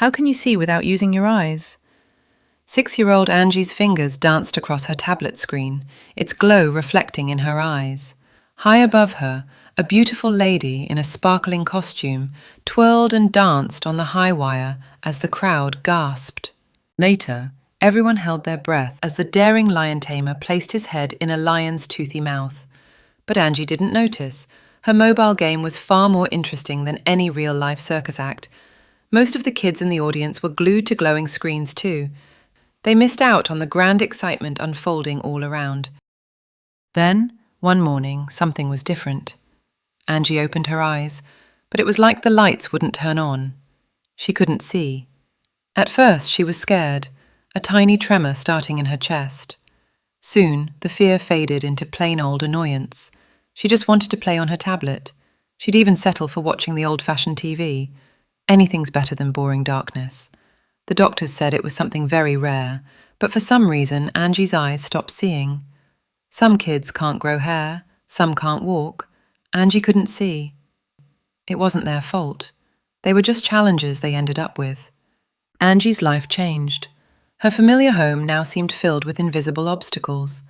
How can you see without using your eyes? 6-year-old Angie's fingers danced across her tablet screen, its glow reflecting in her eyes. High above her, a beautiful lady in a sparkling costume twirled and danced on the high wire as the crowd gasped. Later, everyone held their breath as the daring lion tamer placed his head in a lion's toothy mouth. But Angie didn't notice. Her mobile game was far more interesting than any real-life circus act. Most of the kids in the audience were glued to glowing screens too. They missed out on the grand excitement unfolding all around. Then, one morning, something was different. Angie opened her eyes, but it was like the lights wouldn't turn on. She couldn't see. At first, she was scared, a tiny tremor starting in her chest. Soon, the fear faded into plain old annoyance. She just wanted to play on her tablet. She'd even settle for watching the old-fashioned TV. Anything's better than boring darkness. The doctors said it was something very rare, but for some reason, Angie's eyes stopped seeing. Some kids can't grow hair, some can't walk. Angie couldn't see. It wasn't their fault. They were just challenges they ended up with. Angie's life changed. Her familiar home now seemed filled with invisible obstacles.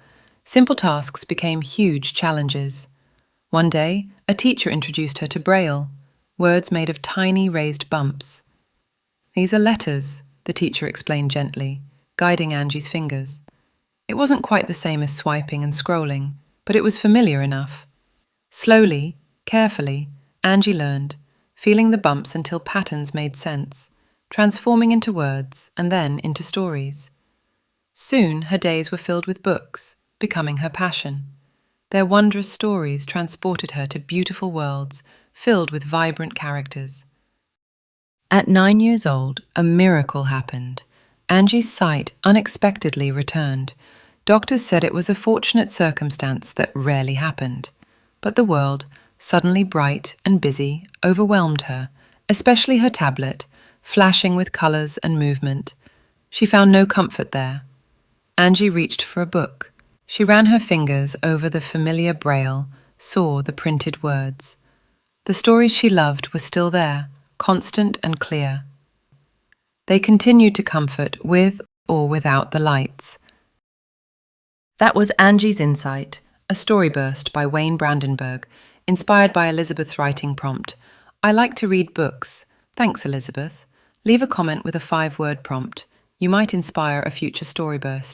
Simple tasks became huge challenges. One day, a teacher introduced her to Braille, words made of tiny raised bumps. "These are letters," the teacher explained gently, guiding Angie's fingers. It wasn't quite the same as swiping and scrolling, but it was familiar enough. Slowly, carefully, Angie learned, feeling the bumps until patterns made sense, transforming into words and then into stories. Soon, her days were filled with books, becoming her passion. Their wondrous stories transported her to beautiful worlds filled with vibrant characters. At 9 years old, a miracle happened. Angie's sight unexpectedly returned. Doctors said it was a fortunate circumstance that rarely happened. But the world, suddenly bright and busy, overwhelmed her, especially her tablet, flashing with colors and movement. She found no comfort there. Angie reached for a book. She ran her fingers over the familiar Braille, saw the printed words. The stories she loved were still there, constant and clear. They continued to comfort with or without the lights. That was Angie's Insight, a StoryBurst by Wayne Brandenburg, inspired by Elizabeth's writing prompt. "I like to read books." Thanks, Elizabeth. Leave a comment with a 5-word prompt. You might inspire a future StoryBurst.